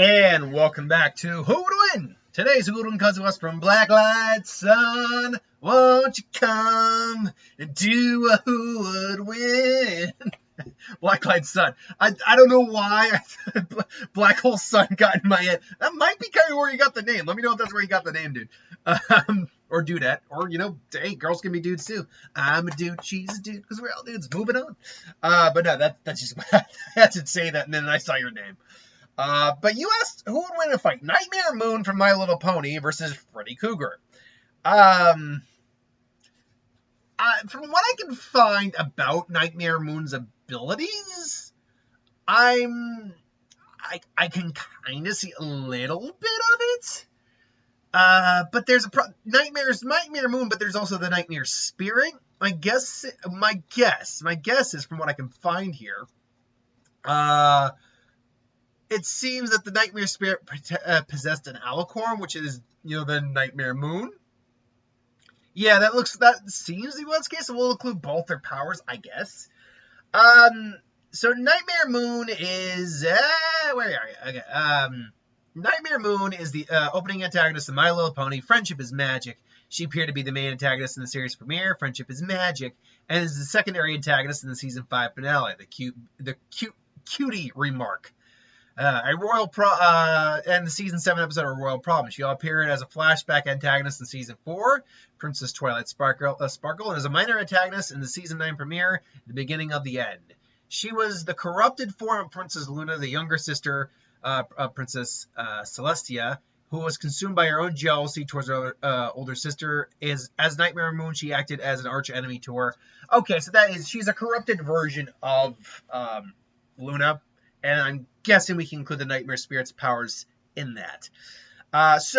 And welcome back to Who Would Win? Today's Who Would Win comes to us from Blacklight Sun. Won't you come and do a Who Would Win? Blacklight Sun. I don't know why Black Hole Sun got in my head. That might be kind of where you got the name. Let me know if that's where you got the name, dude. Or dudette. Or, hey, girls can be dudes too. I'm a dude, she's a dude, because we're all dudes. Moving on. But no, that's just, I had to say that, and then I saw your name. But you asked who would win a fight, Nightmare Moon from My Little Pony versus Freddy Kruegar. From what I can find about Nightmare Moon's abilities, I can kind of see a little bit of it. But there's Nightmare Moon, but there's also the Nightmare Spirit. My guess is from what I can find here. It seems that the Nightmare Spirit possessed an alicorn, which is, the Nightmare Moon. Yeah, that seems to be what's the case, so we'll include both their powers, I guess. So Nightmare Moon is, where are you? Okay, Nightmare Moon is the opening antagonist of My Little Pony. Friendship is Magic. She appeared to be the main antagonist in the series premiere. Friendship is Magic, and is the secondary antagonist in the season 5 finale. The cutie remark. And the season 7 episode of Royal Problem. She appeared as a flashback antagonist in season 4, Princess Twilight Sparkle, and as a minor antagonist in the season 9 premiere, The Beginning of the End. She was the corrupted form of Princess Luna, the younger sister of Princess Celestia, who was consumed by her own jealousy towards her older sister. As Nightmare Moon, she acted as an arch enemy to her. Okay, so she's a corrupted version of Luna. And I'm guessing we can include the Nightmare Spirit's powers in that. As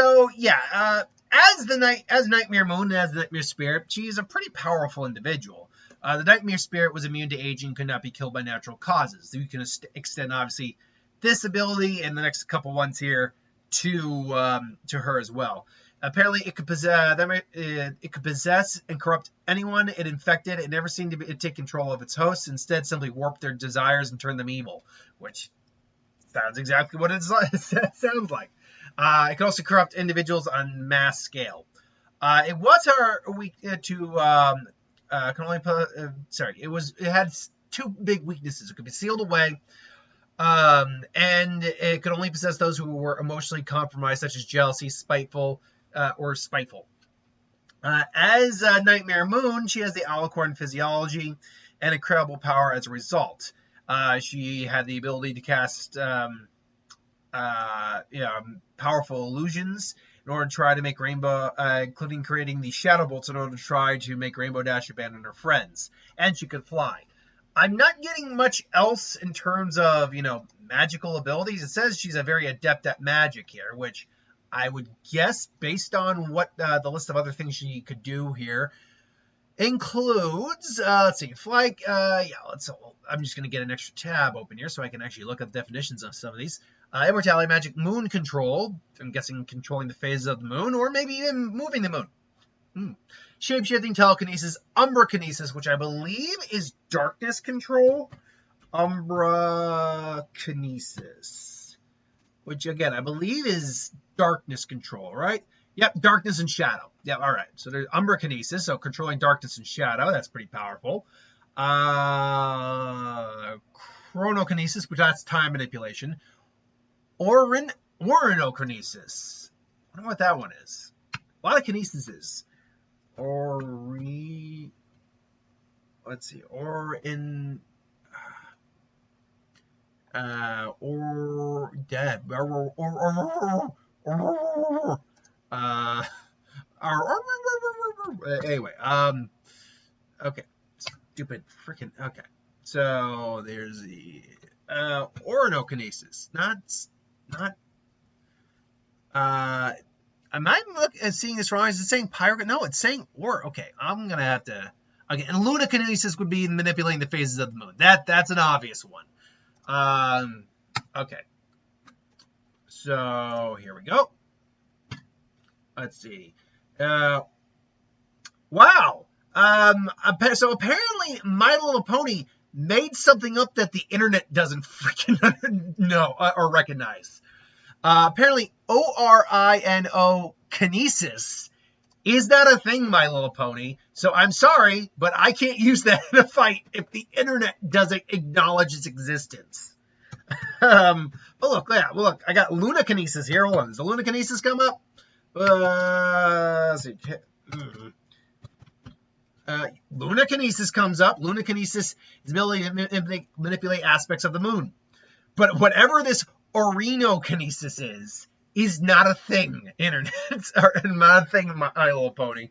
Nightmare Moon, as the Nightmare Spirit, she's a pretty powerful individual. The Nightmare Spirit was immune to aging and could not be killed by natural causes. You can extend, obviously, this ability and the next couple ones here to her as well. Apparently, it could possess and corrupt anyone it infected. It never seemed to take control of its hosts. Instead, simply warp their desires and turn them evil, which sounds exactly what it sounds like. It can also corrupt individuals on mass scale. It was her weak to it had two big weaknesses. It could be sealed away. And it could only possess those who were emotionally compromised, such as jealousy, spiteful. As Nightmare Moon, she has the alicorn physiology and incredible power as a result. She had the ability to cast powerful illusions in order to try to make Rainbow, including creating the Shadow Bolts in order to try to make Rainbow Dash abandon her friends. And she could fly. I'm not getting much else in terms of, magical abilities. It says she's a very adept at magic here, which I would guess, based on what the list of other things she could do here, includes, let's see, flight, I'm just going to get an extra tab open here so I can actually look up definitions of some of these. Immortality, magic, moon control, I'm guessing controlling the phases of the moon, or maybe even moving the moon. Shape-shifting, telekinesis, umbrakinesis, which I believe is darkness control. Umbrakinesis, which again, I believe is darkness control, right? Yep, darkness and shadow. Yeah, all right. So there's umbrakinesis, so controlling darkness and shadow. That's pretty powerful. Chronokinesis, which that's time manipulation. Orinokinesis. I don't know what that one is. A lot of kinesises. Let's see. Anyway, okay, stupid freaking, okay, so there's the orinokinesis, am I seeing this wrong? Is it saying pyro? No, it's saying okay, I'm gonna have to, okay, and lunakinesis would be manipulating the phases of the moon. That's an obvious one. Okay. So here we go. Let's see. Wow. So apparently My Little Pony made something up that the internet doesn't freaking know or recognize. Apparently, orino kinesis is not a thing, My Little Pony. So I'm sorry, but I can't use that in a fight if the internet doesn't acknowledge its existence. But look, yeah, look, I got Lunakinesis here. Hold on, does the Lunakinesis come up? Let's see. Lunakinesis comes up. Lunakinesis is ability to manipulate aspects of the moon. But whatever this orinokinesis is not a thing, internet. It's not a thing in My Little Pony.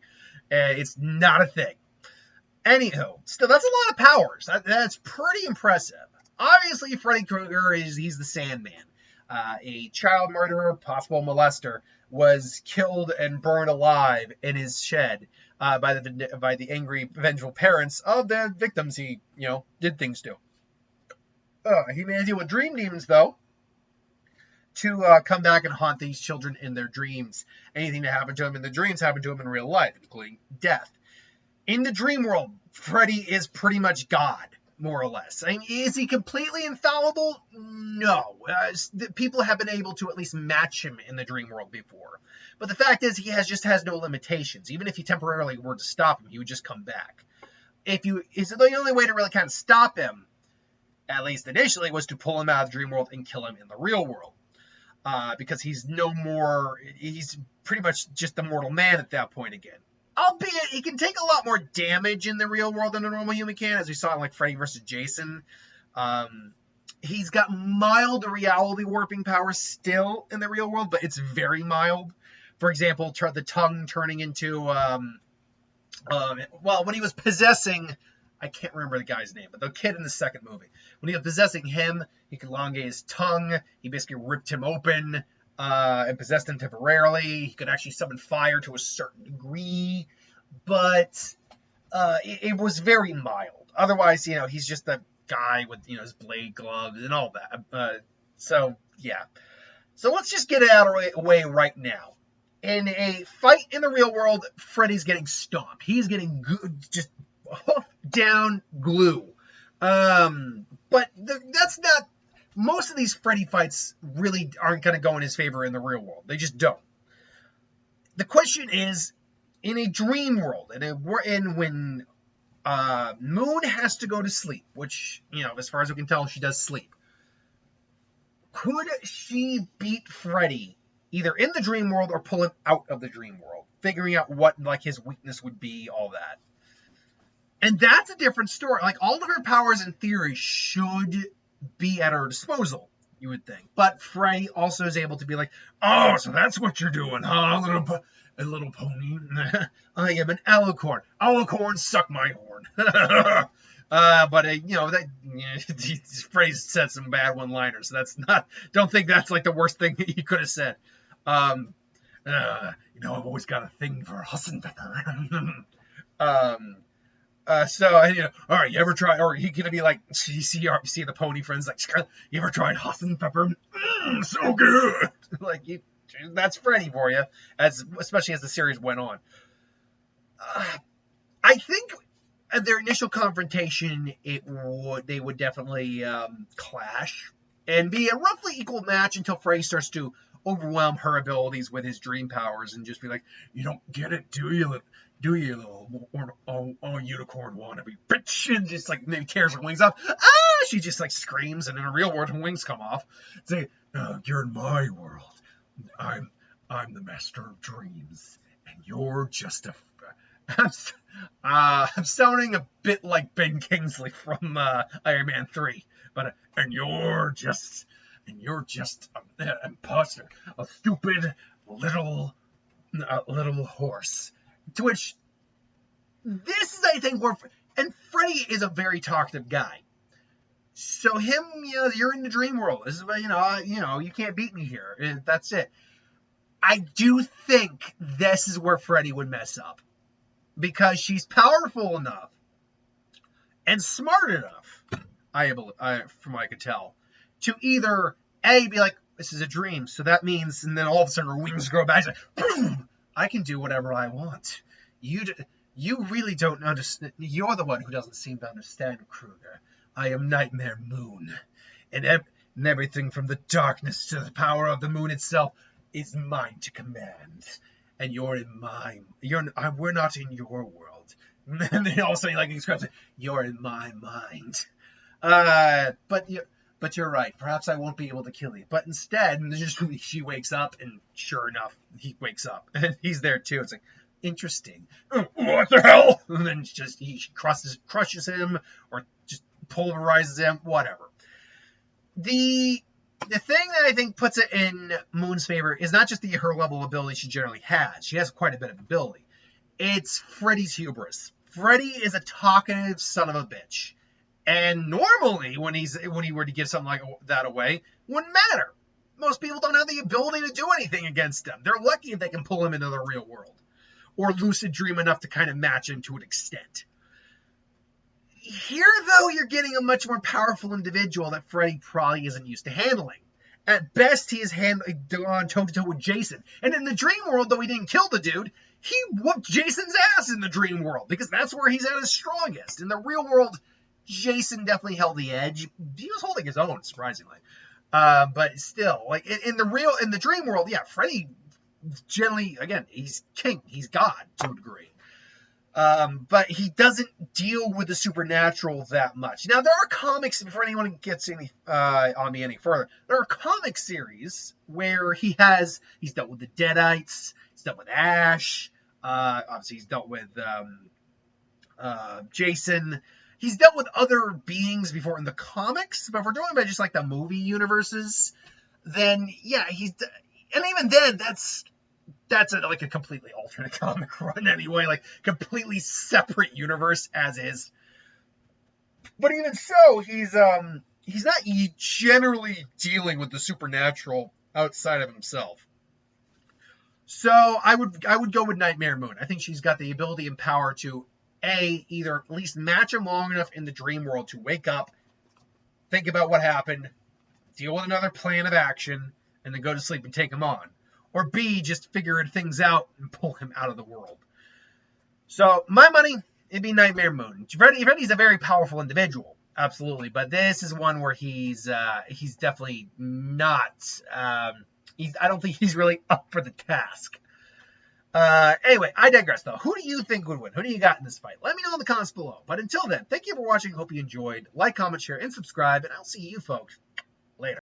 It's not a thing. Anywho, still, that's a lot of powers. That's pretty impressive. Obviously, Freddy Kruegar he's the Sandman. A child murderer, possible molester, was killed and burned alive in his shed by the angry, vengeful parents of the victims he, did things to. He made a deal with dream demons, though, to come back and haunt these children in their dreams. Anything that happened to him in the dreams happened to him in real life, including death. In the dream world, Freddy is pretty much God, more or less. I mean, is he completely infallible? No. People have been able to at least match him in the dream world before. But the fact is, he just has no limitations. Even if you temporarily were to stop him, he would just come back. The only way to really kind of stop him, at least initially, was to pull him out of the dream world and kill him in the real world. Because he's pretty much just a mortal man at that point again. Albeit, he can take a lot more damage in the real world than a normal human can, as we saw in like Freddy vs. Jason. He's got mild reality warping power still in the real world, but it's very mild. For example, the tongue turning into, when he was possessing, I can't remember the guy's name, but the kid in the second movie. When he was possessing him, he could elongate his tongue. He basically ripped him open. And possessed him temporarily. He could actually summon fire to a certain degree, but it was very mild. Otherwise, he's just a guy with, his blade gloves and all that. So, yeah. So let's just get it out of the way right now. In a fight in the real world, Freddy's getting stomped. He's getting just hooked down glue. But that's not... Most of these Freddy fights really aren't going to go in his favor in the real world. They just don't. The question is, in a dream world, when Moon has to go to sleep, which, as far as we can tell, she does sleep, could she beat Freddy either in the dream world or pull him out of the dream world, figuring out what his weakness would be, all that? And that's a different story. All of her powers, in theory, should be at her disposal, you would think. But Freddy also is able to be like, oh, so that's what you're doing, huh, little pony? I am an alicorn. Alicorn, suck my horn. Freddy's said some bad one-liners, so that's not, don't think that's the worst thing he could have said. I've always got a thing for Hassenpfeffer. All right, you ever try, or he gonna be like, you see the pony friends, you ever tried Hassenpfeffer? So good. That's Freddy for you, especially as the series went on. I think at their initial confrontation, they would definitely clash and be a roughly equal match until Freddy starts to overwhelm her abilities with his dream powers and just be like, you don't get it, do you, little unicorn wannabe bitch? And just maybe tears her wings off. She just screams, and in a real world, her wings come off. Say, you're in my world. I'm the master of dreams, and you're just a. I'm sounding a bit like Ben Kingsley from Iron Man 3, but and you're just an imposter, a stupid little horse. To which, this is, I think, where, and Freddy is a very talkative guy. So him, you're in the dream world. This is, you can't beat me here. That's it. I do think this is where Freddy would mess up. Because she's powerful enough and smart enough, from what I could tell, to either, A, be like, this is a dream, so that means, and then all of a sudden her wings grow back, boom! I can do whatever I want. You really don't understand. You're the one who doesn't seem to understand, Krueger. I am Nightmare Moon. And and everything from the darkness to the power of the moon itself is mine to command. And you're in mine. We're not in your world. And then all of a sudden, like, he screams, "You're in my mind." But you're right. Perhaps I won't be able to kill you. But instead, she wakes up, and sure enough, he wakes up, and he's there too. It's like, interesting. What the hell? And then he crushes him, or just pulverizes him, whatever. The thing that I think puts it in Moon's favor is not just her level of ability she generally has. She has quite a bit of ability. It's Freddy's hubris. Freddy is a talkative son of a bitch. And normally, when he were to give something like that away, wouldn't matter. Most people don't have the ability to do anything against him. They're lucky if they can pull him into the real world. Or lucid dream enough to kind of match him to an extent. Here, though, you're getting a much more powerful individual that Freddy probably isn't used to handling. At best, he is gone toe-to-toe with Jason. And in the dream world, though he didn't kill the dude, he whooped Jason's ass in the dream world, because that's where he's at his strongest. In the real world, Jason definitely held the edge. He was holding his own, surprisingly. But still, like, in the dream world, yeah, Freddy generally, again, he's king. He's God, to a degree. But he doesn't deal with the supernatural that much. Now, there are comics, before anyone gets on me any further, there are comic series where he's dealt with the Deadites, he's dealt with Ash, obviously he's dealt with Jason. He's dealt with other beings before in the comics, but if we're talking about just like the movie universes, then yeah, and even then, that's like a completely alternate comic run anyway, like completely separate universe as is. But even so, he's not generally dealing with the supernatural outside of himself. So I would go with Nightmare Moon. I think she's got the ability and power to either at least match him long enough in the dream world to wake up, think about what happened, deal with another plan of action, and then go to sleep and take him on. Or B, just figure things out and pull him out of the world. So, my money, it'd be Nightmare Moon. Freddy's a very powerful individual, absolutely. But this is one where he's definitely not. I don't think he's really up for the task. Anyway, I digress, though. Who do you think would win? Who do you got in this fight? Let me know in the comments below. But until then, thank you for watching. Hope you enjoyed. Like, comment, share, and subscribe. And I'll see you folks later.